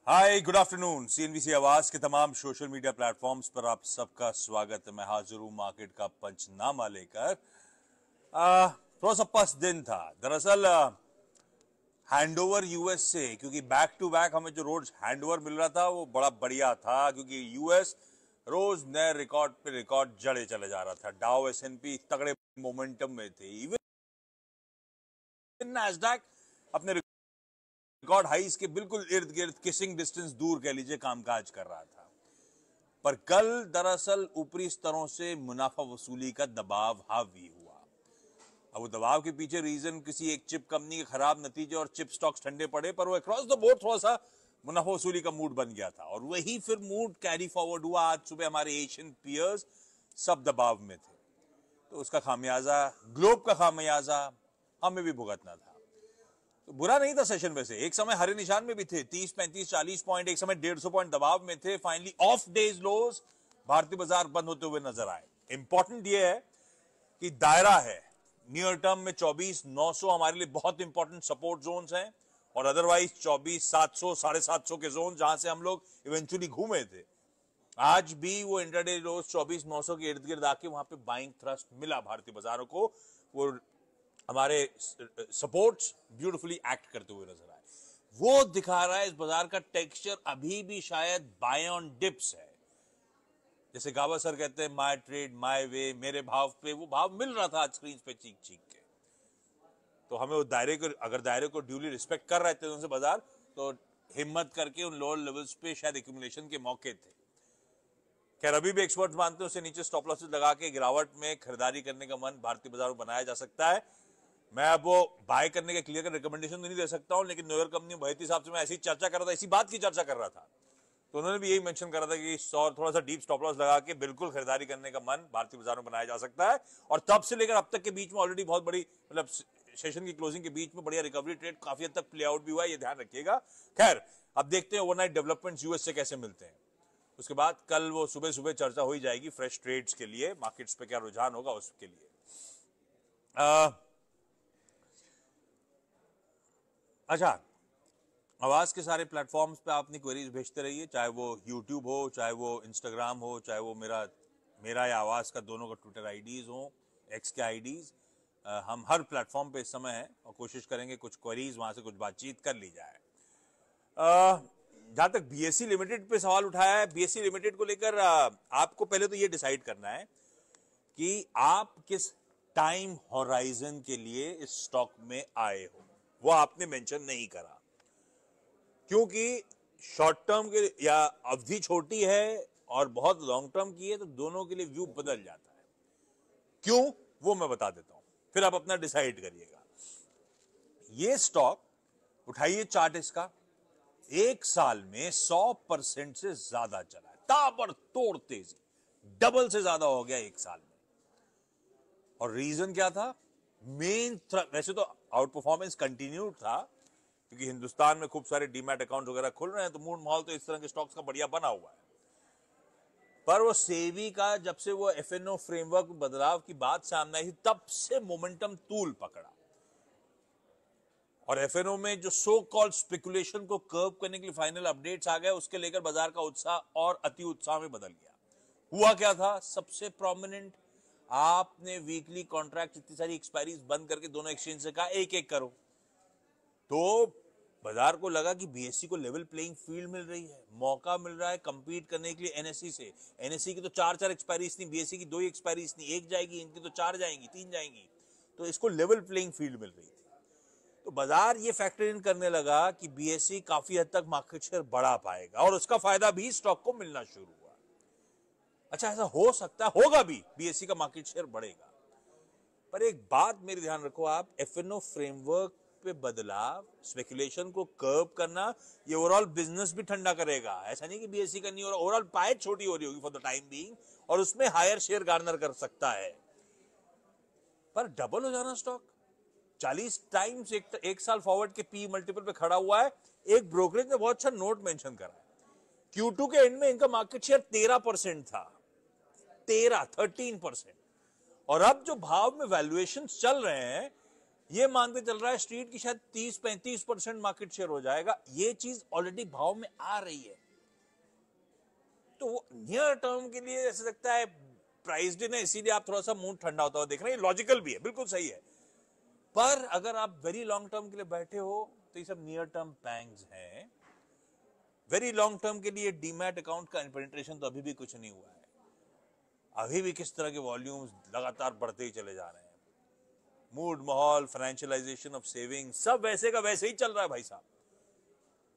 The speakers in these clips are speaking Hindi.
हाय, गुड आफ्टरनून। सीएनबीसी आवाज के तमाम सोशल मीडिया प्लेटफॉर्म्स पर आप सबका स्वागत है। मैं हाजिर हूं मार्केट का पंचनामा लेकर। थोड़ा सा पस्त दिन था दरअसल। हैंडओवर यूएस से, क्योंकि बैक टू बैक हमें जो रोज हैंडओवर मिल रहा था वो बड़ा बढ़िया था, क्योंकि यूएस रोज नए रिकॉर्ड पे रिकॉर्ड जड़े चले जा रहा था। डाउ एसएनपी तगड़े मोमेंटम में थे। इवन नैस्डैक अपने रिकॉर्ड हाइस के बिल्कुल इर्द गिर्द किसिंग डिस्टेंस दूर कह लीजिए कामकाज कर रहा था। पर कल दरअसल ऊपरी स्तरों से मुनाफा वसूली का दबाव हावी हुआ। अब वो दबाव के पीछे रीजन किसी एक चिप कंपनी के खराब नतीजे और चिप स्टॉक्स ठंडे पड़े, पर वो अक्रॉस द बोर्ड थोड़ा सा मुनाफा वसूली का मूड बन गया था। और वही फिर मूड कैरी फॉरवर्ड हुआ। आज सुबह हमारे एशियन पियर्स सब दबाव में थे, तो उसका खामियाजा, ग्लोब का खामियाजा हमें भी भुगतना था। तो बुरा नहीं था सेशन में से। एक समय हरे निशान में भी थे, 30, 35, 40 पॉइंट, एक समय 150 पॉइंट दबाव में थे। फाइनली ऑफ डेज लोज भारतीय बाजार बंद होते हुए नजर आए। इंपॉर्टेंट यह है कि दायरा है नियर टर्म में 24,900 हमारे लिए बहुत इंपॉर्टेंट सपोर्ट जोन्स हैं, और अदरवाइज 24,700, 750 के जोन जहां से हम लोग इवेंचुअली घूमे थे। आज भी वो इंटरडे लोज 24,900 के इर्द गिर्द आके वहां पे बाइंग थ्रस्ट मिला भारतीय बाजारों को। वो हमारे सपोर्ट्स ब्यूटीफुली एक्ट करते हुए नजर आए। वो दिखा रहा है इस बाजार का टेक्सचर अभी भी शायद बाय ऑन डिप्स है। जैसे गावस्कर कहते हैं, माय ट्रेड माय वे, मेरे भाव पे वो भाव मिल रहा था आज स्क्रीन पे चीख चीख के। तो हमें वो दायरे को, अगर दायरे को ड्यूली रिस्पेक्ट कर रहे थे उनसे बाजार, तो हिम्मत करके उन लोअर लेवल्स पे शायद एक्यूमुलेशन के मौके थे। खैर, अभी भी एक्सपर्ट्स मानते हैं उससे नीचे स्टॉप लॉसेस लगा के गिरावट में खरीदारी करने का मन भारतीय बाजार में बनाया जा सकता है। मैं अब वो बाय करने के क्लियर रिकमेंडेशन तो नहीं दे सकता हूं, लेकिन न्यूयॉर्क कंपनी बहती साहब से मैं ऐसी चर्चा कर रहा था, इसी बात की चर्चा कर रहा था, तो उन्होंने भी यही मेंशन करा था कि थोड़ा सा डीप स्टॉप लॉस लगा के बिल्कुल खरीदारी करने का मन भारतीय बाजार में बनाया जा सकता है। और तब से लेकर अब तक के बीच में ऑलरेडी बहुत बड़ी, मतलब सेशन की क्लोजिंग के बीच में बढ़िया रिकवरी ट्रेड काफी हद तक प्ले आउट भी हुआ है, ये ध्यान रखिएगा। खैर, अब देखते हैं ओवरनाइट डेवलपमेंट्स यूएस से कैसे मिलते हैं। उसके बाद कल वो सुबह सुबह चर्चा हो ही जाएगी फ्रेश ट्रेड्स के लिए, मार्केट्स पे क्या रुझान होगा उसके लिए। अच्छा, आवाज के सारे प्लेटफॉर्म्स पे आप अपनी क्वेरीज भेजते रहिए, चाहे वो यूट्यूब हो, चाहे वो इंस्टाग्राम हो, चाहे वो मेरा या आवाज का दोनों का ट्विटर आईडीज हो, एक्स के आईडीज। हम हर प्लेटफॉर्म पे इस समय हैं और कोशिश करेंगे कुछ क्वेरीज वहां से कुछ बातचीत कर ली जाए। जहां तक बीएससी लिमिटेड पे सवाल उठाया है, बीएससी लिमिटेड को लेकर आपको पहले तो ये डिसाइड करना है कि आप किस टाइम होराइजन के लिए इस स्टॉक में आए हो। वो आपने मेंशन नहीं करा, क्योंकि शॉर्ट टर्म के या अवधि छोटी है और बहुत लॉन्ग टर्म की है, तो दोनों के लिए व्यू बदल जाता है। क्यों, वो मैं बता देता हूं, फिर आप अपना डिसाइड करिएगा। ये स्टॉक उठाइए, चार्ट इसका एक साल में 100% से ज्यादा चला है, ताबड़तोड़ तेजी, डबल से ज्यादा हो गया एक साल में। और रीजन क्या था? वैसे तो आउट परफॉर्मेंस कंटिन्यूड था, क्योंकि हिंदुस्तान में खूब सारे डीमैट अकाउंट वगैरह खुल रहे हैं, तो मूड माहौल तो इस तरह के स्टॉक्स का बढ़िया बना हुआ है। पर वो सेबी का जब से वो एफएनओ फ्रेमवर्क बदलाव की बात सामने आई, तब से मोमेंटम तूल पकड़ा। और एफएनओ में जो सो कॉल्ड स्पेकुलेशन को कर्व करने के लिए फाइनल अपडेट्स आ गए, उसके लेकर बाजार का उत्साह और अति उत्साह में बदल गया। हुआ क्या था? सबसे प्रोमिनेंट, आपने वीकली कॉन्ट्रैक्ट इतनी सारी एक्सपायरीज बंद करके दोनों एक्सचेंज से कहा एक एक करो, तो बाजार को लगा कि बीएससी को लेवल प्लेइंग फील्ड मिल रही है, मौका मिल रहा है कंपीट करने के लिए एनएससी से। एनएससी की तो 4 एक्सपायरीज थी, बीएससी की 2 एक्सपायरीज थी, एक जाएगी, इनकी तो 4 जाएंगी, 3 जाएंगी, तो इसको लेवल प्लेइंग फील्ड मिल रही थी। तो बाजार ये फैक्टर इन करने लगा कि बीएससी काफी हद तक मार्केट शेयर बढ़ा पाएगा, और उसका फायदा भी स्टॉक को मिलना शुरू हुआ। अच्छा, ऐसा हो सकता है, होगा भी, बीएससी का मार्केट शेयर बढ़ेगा। पर एक बात मेरी ध्यान रखो आप, एफएनओ फ्रेमवर्क पे बदलाव, स्पेकुलेशन को कर्व करना, ये ओवरऑल बिजनेस भी ठंडा करेगा। ऐसा नहीं कि बीएससी का नहीं हो रहा, ओवरऑल पाए छोटी हो रही होगी फॉर द टाइम बीइंग, और उसमें हायर शेयर गार्नर कर सकता है। पर डबल हो जाना स्टॉक 40 टाइम्स एक साल फॉरवर्ड के पी मल्टीपल पे खड़ा हुआ है। एक ब्रोकरेज ने बहुत अच्छा नोट मेंशन करा है, Q2 के एंड में इनका मार्केट शेयर 13% था, 13% और अब जो भाव में वैल्यूएशन चल रहे हैं, ये मानते चल रहा है स्ट्रीट की शायद 30-35% मार्केट शेयर हो जाएगा। ये चीज ऑलरेडी भाव में आ रही है, तो वो नियर टर्म के लिए ऐसा लगता है प्राइस्ड है, इसीलिए आप थोड़ा सा मूड ठंडा होता हुआ देख रहे हैं। लॉजिकल भी है, बिल्कुल सही है। पर अगर आप वेरी लॉन्ग टर्म के लिए बैठे हो तो ये सब नियर टर्म बैंक्स हैं। वेरी लॉन्ग टर्म के लिए डीमैट अकाउंट का पेनिट्रेशन तो अभी भी कुछ नहीं हुआ है। अभी भी किस तरह के वॉल्यूम्स लगातार बढ़ते ही चले जा रहे हैं। मूड, माहौल, फाइनेंशियलाइजेशन ऑफ सेविंग सब वैसे का वैसे ही चल रहा है भाई साहब।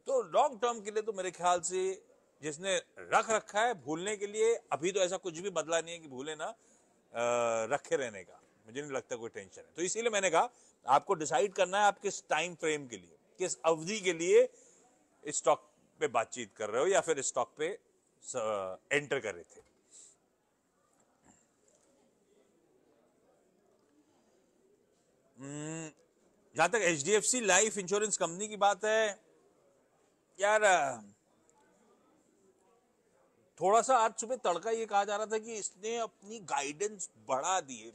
तो लॉन्ग टर्म के लिए तो मेरे ख्याल से जिसने रख रखा है भूलने के लिए, अभी तो ऐसा कुछ भी बदला नहीं है कि भूले ना, रखे रहने का मुझे नहीं लगता कोई टेंशन है। तो इसीलिए मैंने कहा आपको डिसाइड करना है आप किस टाइम फ्रेम के लिए, किस अवधि के लिए इस स्टॉक पे बातचीत कर रहे हो या फिर स्टॉक पे एंटर कर रहे थे। जहां तक HDFC लाइफ इंश्योरेंस कंपनी की बात है यार, थोड़ा सा आज सुबह तड़का ये कहा जा रहा था कि इसने अपनी गाइडेंस बढ़ा दी है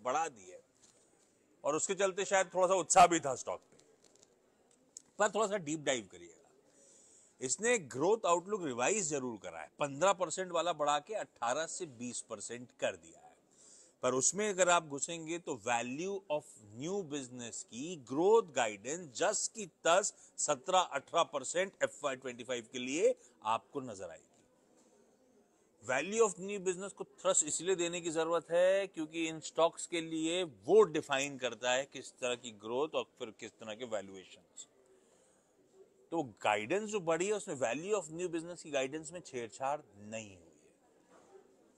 और उसके चलते शायद थोड़ा सा उत्साह भी था स्टॉक पे। पर थोड़ा सा डीप डाइव करिएगा, इसने ग्रोथ आउटलुक रिवाइज जरूर करा है, 15% वाला बढ़ा के 18 से 20% कर दिया है। पर उसमें अगर आप घुसेंगे तो वैल्यू ऑफ न्यू बिजनेस की ग्रोथ गाइडेंस जस की तस 17-18% FY25 के लिए आपको नजर आएगी। वैल्यू ऑफ न्यू बिजनेस को थ्रस्ट इसलिए देने की जरूरत है क्योंकि इन स्टॉक्स के लिए वो डिफाइन करता है किस तरह की ग्रोथ और फिर किस तरह के वैल्यूएशंस। तो गाइडेंस जो बढ़ी है उसमें वैल्यू ऑफ न्यू बिजनेस की गाइडेंस में छेड़छाड़ नहीं हुई है।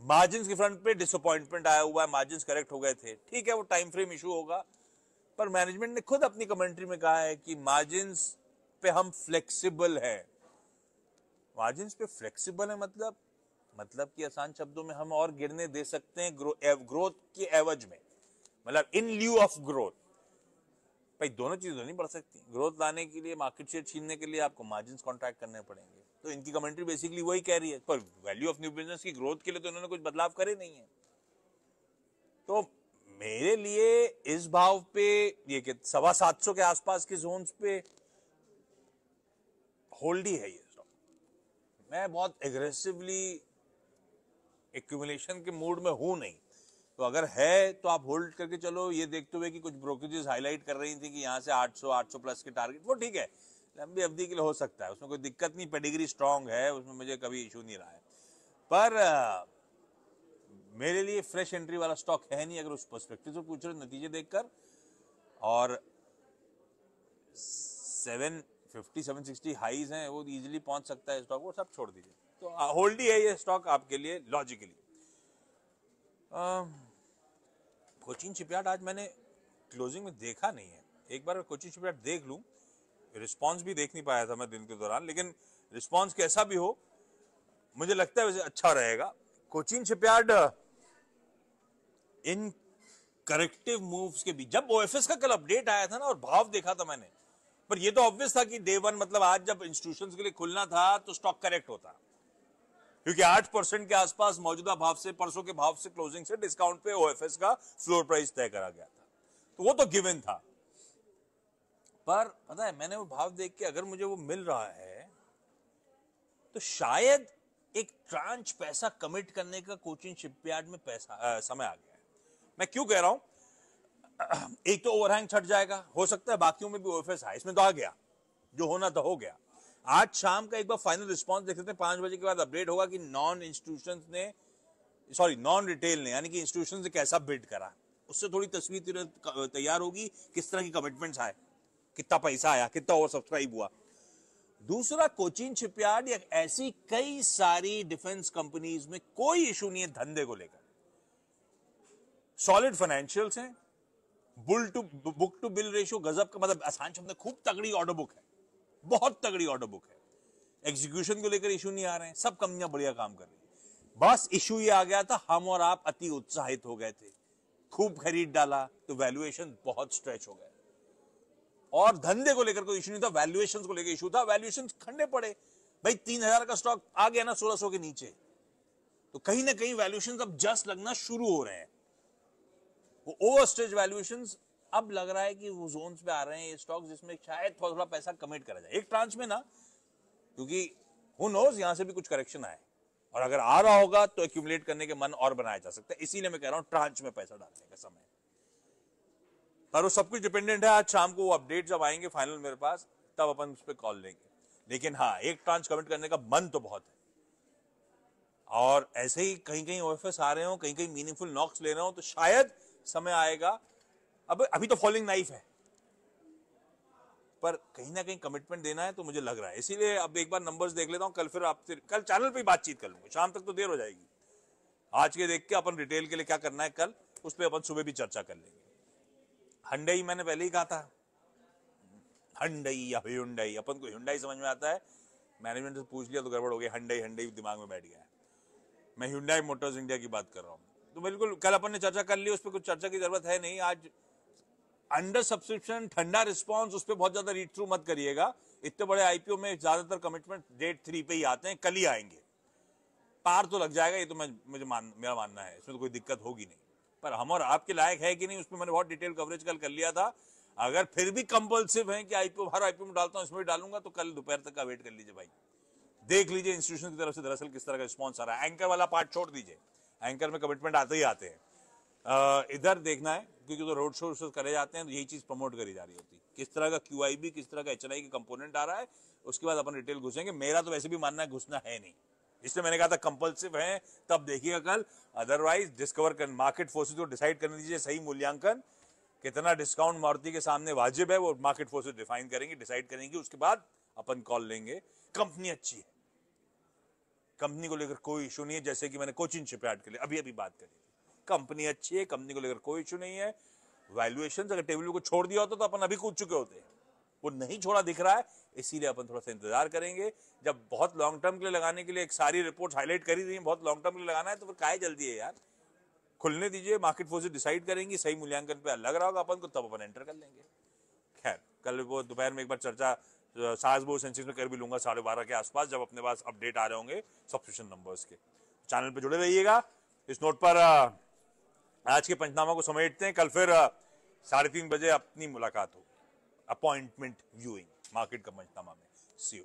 मार्जिन्स के फ्रंट पे डिसअपॉइंटमेंट आया हुआ है, मार्जिन्स करेक्ट हो गए थे, ठीक है, वो टाइम फ्रेम इशू होगा। पर मैनेजमेंट ने खुद अपनी कमेंट्री में कहा है कि मार्जिन्स पे हम फ्लेक्सिबल है। मार्जिन्स पे फ्लेक्सिबल है मतलब कि आसान शब्दों में हम और गिरने दे सकते हैं ग्रोथ के एवज में, मतलब इन ल्यू ऑफ ग्रोथ। भाई दोनों चीजें नहीं बढ़ सकती। ग्रोथ लाने के लिए, मार्केट शेयर छीनने के लिए आपको मार्जिन्स कॉन्ट्रैक्ट करने पड़ेंगे। तो इनकी कमेंट्री बेसिकली वही कह रही है। पर वैल्यू ऑफ न्यू बिजनेस की ग्रोथ के लिए तो इन्होंने कुछ बदलाव करे नहीं है। तो मेरे लिए इस भाव पे ये कि 750 के आसपास के जोन्स पे होल्ड ही है ये स्टॉक। मैं बहुत एग्रेसिवली एक्यूमुलेशन के मूड में हूं नहीं, तो अगर है तो आप होल्ड करके चलो। ये देखते हुए कि कुछ ब्रोकरेजेस हाईलाइट कर रही थी कि यहां से 800 प्लस के टारगेट, वो ठीक है, लंबी अवधि के लिए हो सकता है, उसमें कोई दिक्कत नहीं, पेडिग्री स्ट्रांग है, उसमें मुझे कभी इशू नहीं रहा है। पर मेरे लिए फ्रेश एंट्री वाला स्टॉक है नहीं अगर उस पर्सपेक्टिव से पूछ रहे नतीजे देखकर। और 750-760 हाईज हैं, वो इजीली पहुंच सकता है स्टॉक, वो सब छोड़ दीजिए। तो होल्ड ही है ये स्टॉक आपके लिए लॉजिकली। कोचिन शिपयार्ड आज मैंने क्लोजिंग में देखा नहीं है, एक बार कोचिन शिपयार्ड देख लूं। रिस्पांस भी देख नहीं पाया था मैं दिन के दौरान, लेकिन रिस्पांस कैसा भी हो मुझे लगता है वैसे अच्छा रहेगा। कोचिन शिपयार्ड इन करेक्टिव मूव्स के बीच, जब ओएफएस का कल अपडेट आया था ना और भाव देखा था मैंने, पर ये तो ऑब्वियस था कि डे वन मतलब आज जब इंस्टीट्यूशंस के लिए खुलना था तो स्टॉक करेक्ट होता, क्योंकि 8% के आसपास मौजूदा भाव से, परसों के भाव से, क्लोजिंग से डिस्काउंट पे ओएफएस का फ्लोर प्राइस तय करा गया था, तो वो तो गिवन था। पर पता है मैंने वो भाव देख के अगर मुझे वो मिल रहा है तो शायद एक ट्रांच पैसा कमिट करने का कोचिन शिपयार्ड में समय आ गया है। मैं क्यों कह रहा हूं, एक तो ओवरहैंग छट जाएगा, हो सकता है बाकियों में भी ओएफएस आए, इसमें तो आ गया, जो होना तो हो गया। आज शाम का एक बार फाइनल रिस्पांस देख सकते हैं, 5 बजे के बाद अपडेट होगा कि नॉन रिटेल ने यानी कि इंस्टीट्यूशन ने कैसा बिड करा, उससे थोड़ी तस्वीर तैयार होगी, किस तरह की कमिटमेंट्स आए, कितना पैसा आया, कितना ओवर सब्सक्राइब हुआ। दूसरा, कोचिन शिपयार्ड या ऐसी कई सारी डिफेंस कंपनीज में कोई इशू नहीं है धंधे को लेकर, सॉलिड फाइनेंशियल्स हैं, बुक टू बिल रेशियो गजब का, मतलब आसान शब्द में खूब तगड़ी ऑर्डर बुक है, बहुत तगड़ी ऑर्डर बुक है। एग्जीक्यूशन को लेकर इशू नहीं आ रहे हैं, सब कंपनियां बढ़िया काम कर रही हैं। बस इशू ये आ गया था, हम और आप अति उत्साहित हो गए थे, खूब खरीद डाला तो वैल्यूएशन बहुत स्ट्रेच हो गए। और धंधे को लेकर कोई इशू नहीं था, वैल्यूएशन को लेकर इशू था, वैल्यूएशन खंडे पड़े। भाई 3000 का स्टॉक आ गया ना 1600 के नीचे, तो कहीं ना कहीं वैल्यूएशन अब जस्ट लगना शुरू हो रहे हैं। वो ओवर स्टेज वैल्यूएशन अब लग रहा है कि वो जोन्स पे आ रहे हैं ये स्टॉक्स जिसमें शायद थोड़ा थोड़ा पैसा कमिट करा जाए एक ट्रांच में ना, क्योंकि हु नोज यहां से भी कुछ करेक्शन आए, और अगर आ रहा होगा तो एक्यूमुलेट करने के मन और बनाया जा सकता है। इसीलिए मैं कह रहा हूं ट्रांच में पैसा डालने का समय। पर वो सब कुछ डिपेंडेंट है, आज शाम को वो अपडेट जब आएंगे फाइनल मेरे पास, तब अपन उस पर कॉल लेंगे। लेकिन हाँ, एक ट्रांच कमिट करने का मन तो बहुत है, और ऐसे ही कहीं कहीं ओएफएस आ रहे हो, कहीं कहीं मीनिंगफुल नॉक्स ले रहे हो, तो शायद समय आएगा। अब अभी तो फॉलिंग नाइफ है, पर कहीं ना कहीं कमिटमेंट देना है, तो मुझे लग रहा है। इसीलिए अब एक बार नंबर्स देख लेता हूं, कल फिर आपसे कल चैनल पे बातचीत कर लूंगा, शाम तक तो देर हो जाएगी। आज के देख के अपन रिटेल के लिए क्या करना है कल, उस पर अपन सुबह भी चर्चा कर लेंगे। हंडई मैंने पहले ही कहा था, हंडई या ह्युंडई, अपन को ह्युंडई समझ में आता है, मैनेजमेंट से पूछ लिया तो गड़बड़ हो गई, हंडई हंडई दिमाग में बैठ गया। मैं ह्युंडई मोटर्स इंडिया की बात कर रहा हूं। तो बिल्कुल कल अपन ने चर्चा कर ली, उस पर कुछ चर्चा की जरूरत है नहीं। आज अंडर सब्सक्रिप्शन, ठंडा रिस्पांस, उस पर बहुत ज्यादा रीड थ्रू मत करिएगा। इतने बड़े आईपीओ में ज्यादातर कमिटमेंट डेट 3 पे ही आते हैं, कल ही आएंगे। पार तो लग जाएगा, ये तो मेरा मानना है, इसमें तो कोई दिक्कत होगी नहीं। पर हम और आपके लायक है कि नहीं, उसमें मैंने बहुत डिटेल कवरेज कल कर लिया था। अगर फिर भी कंपल्सिव है कि आईपीओ हर आईपीओ में डालता हूं, इसमें भी डालूंगा, तो कल दोपहर तक का वेट कर लीजिए भाई। देख लीजिए इंस्टीट्यूशन की तरफ से दरअसल किस तरह का रिस्पॉन्स आ रहा है। एंकर वाला पार्ट छोड़ दीजिए, एंकर में कमिटमेंट आते ही आते हैं। इधर देखना है, क्योंकि तो रोड शो करे जाते हैं तो यही चीज प्रमोट करी जा रही होती है। किस तरह का क्यूआईबी, किस तरह का एचएनआई का कंपोनेंट आ रहा है, उसके बाद अपन रिटेल घुसेंगे। मेरा तो वैसे भी मानना है घुसना है नहीं, इसलिए मैंने कहा था कंपल्सिव है, तब देखिएगा कल। अदरवाइज डिस्कवर कर, मार्केट फोर्सेस को डिसाइड करने दीजिए, सही मूल्यांकन कितना डिस्काउंट मारुति के सामने वाजिब है, वो मार्केट फोर्सेस डिफाइन करेंगे, डिसाइड करेंगे, उसके बाद अपन कॉल लेंगे। कंपनी अच्छी है, कंपनी को लेकर कोई इशू नहीं है। जैसे कि मैंने कोचिन शिपयार्ड के लिए अभी अभी बात करी थी, कंपनी अच्छी है, कंपनी को लेकर कोई इशू नहीं है। वैल्यूएशन अगर टेबल को छोड़ दिया होता तो अपन अभी कूद चुके होते, वो नहीं छोड़ा दिख रहा है, इसीलिए अपन थोड़ा सा इंतजार करेंगे। जब बहुत लॉन्ग टर्म के लिए लगाने के लिए एक सारी रिपोर्ट हाईलाइट करी थी, बहुत लॉन्ग टर्म के लिए लगाना है, तो फिर काहे जल्दी है यार, खुलने दीजिए, मार्केट फोर्सेस डिसाइड करेंगी, सही मूल्यांकन पे लग रहा होगा अपन को, तब अपन एंटर कर लेंगे। खैर, कल वो दोपहर में एक बार चर्चा सासबो सेंसेक्स में कर भी लूंगा 12:30 के आसपास, जब अपने पास अपडेट आ रहे होंगे सब्सक्रिप्शन नंबर्स के। चैनल पे जुड़े रहिएगा। इस नोट पर आज के पंचनामा को समेटते हैं। कल फिर 3:30 बजे अपनी मुलाकात होगी, अपॉइंटमेंट व्यूइंग मार्केट का पंचनामा में। सी यू।